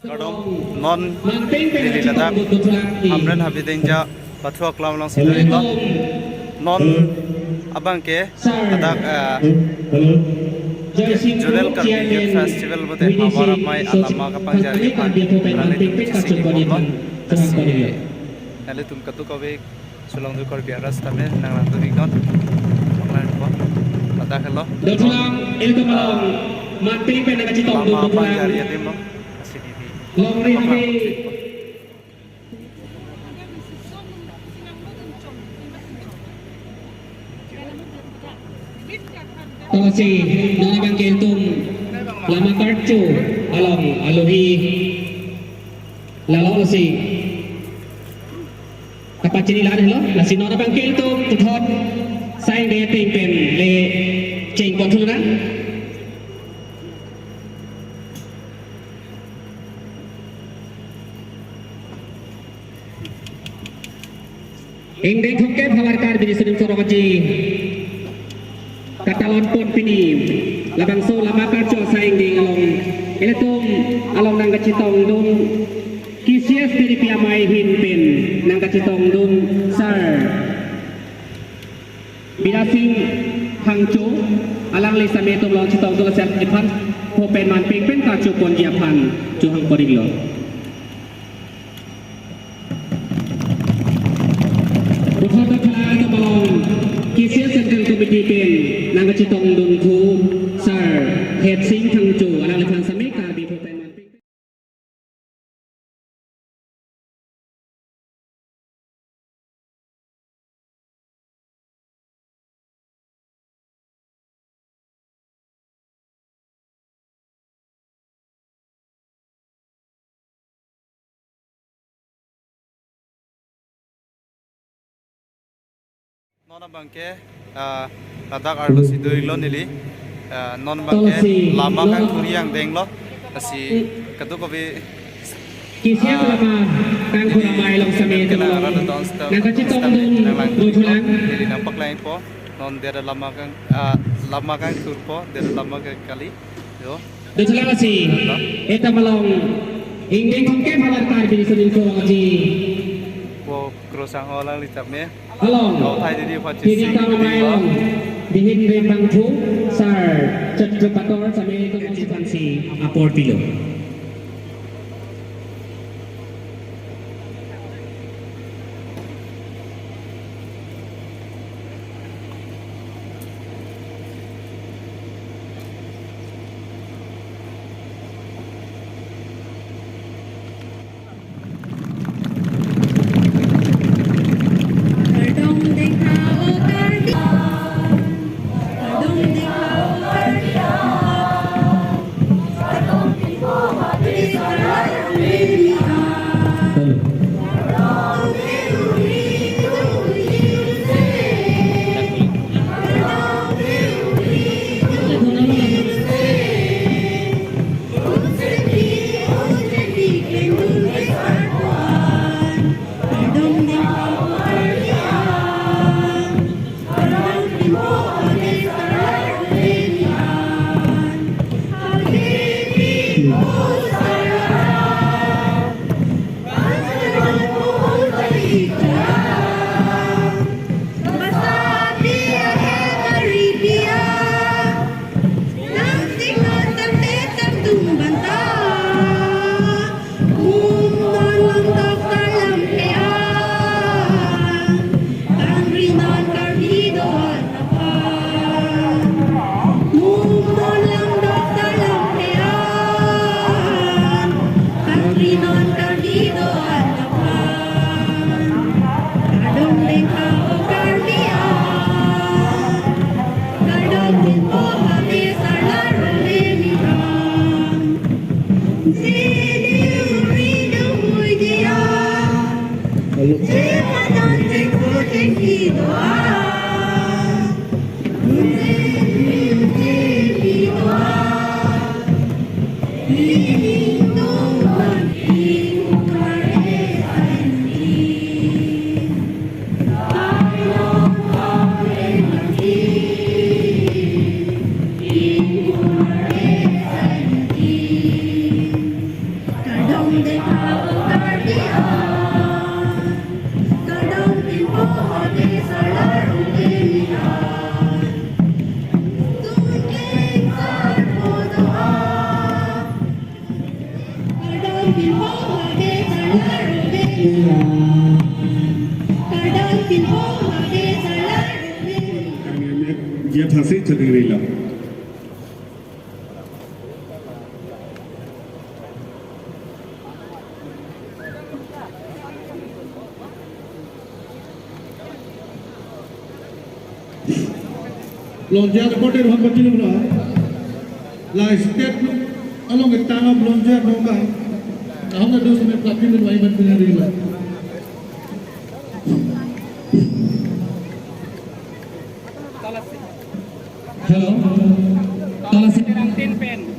kadong non dili ladak amran habi denja pathua klam lang sidori lo non abang ke adak Jurel Karbi Youth Festival bote hawara mai alama ka pangjari pan nale tum kisi ko lo si nale tum katu kawe sulang du Karbi aras tame nang lang tu ikon panglan ko adak lo Dotulang ilmu malong mati penaga citong lama dotulang pangjari atim lo si di long ri Tolasi nalagang kentung lama kartu along aluhi lalau lasi kapat cini lah lo lasi nora bang kentung tuthot sai de ting pen le ching kon thulu na Ingdeng thongke bhawarkar bini sudim soromaji katalon pun pini labang so lama karco saing di along eletum along nang kacitong dum kisias dari piamai hinpin nang kacitong dum sar bilasing hangcu alang lisa metum long citong dum set ipan hopen man ping pen kacu pon diapan cu hang poring lo Bukan ada balong kisias sedang komedi pen nang kacitong dun thu sar het sing thang chu alang le phang samik ka bi pho pen man ping non bangke ladak arlo sidoi lo nili non bangke lama kan kuriang deng lo si katu kobe kisias lama kang kuramai long same tu nang kacitong dun butulang nili nampak lain po non dera lama kan tur po dera lama kan kali yo Dotulang si eta malong ingdeng thongke bhawarkar bini sudim soromaji po krosang olang licapnya along kau thai jadi pasti Dini kau mailong dihin rembang thu sar cetrpator same itu konsipansi apor pilo Kadong dekao kardia kadong dekao kardia kadong dekao Jhansi चली रही ला Lonja reporter Juan Batilum la step along the time of Lonja Noga. How the does the plucking in Wyman Pinarilla? Hello. Tala Sirang Tin Pen.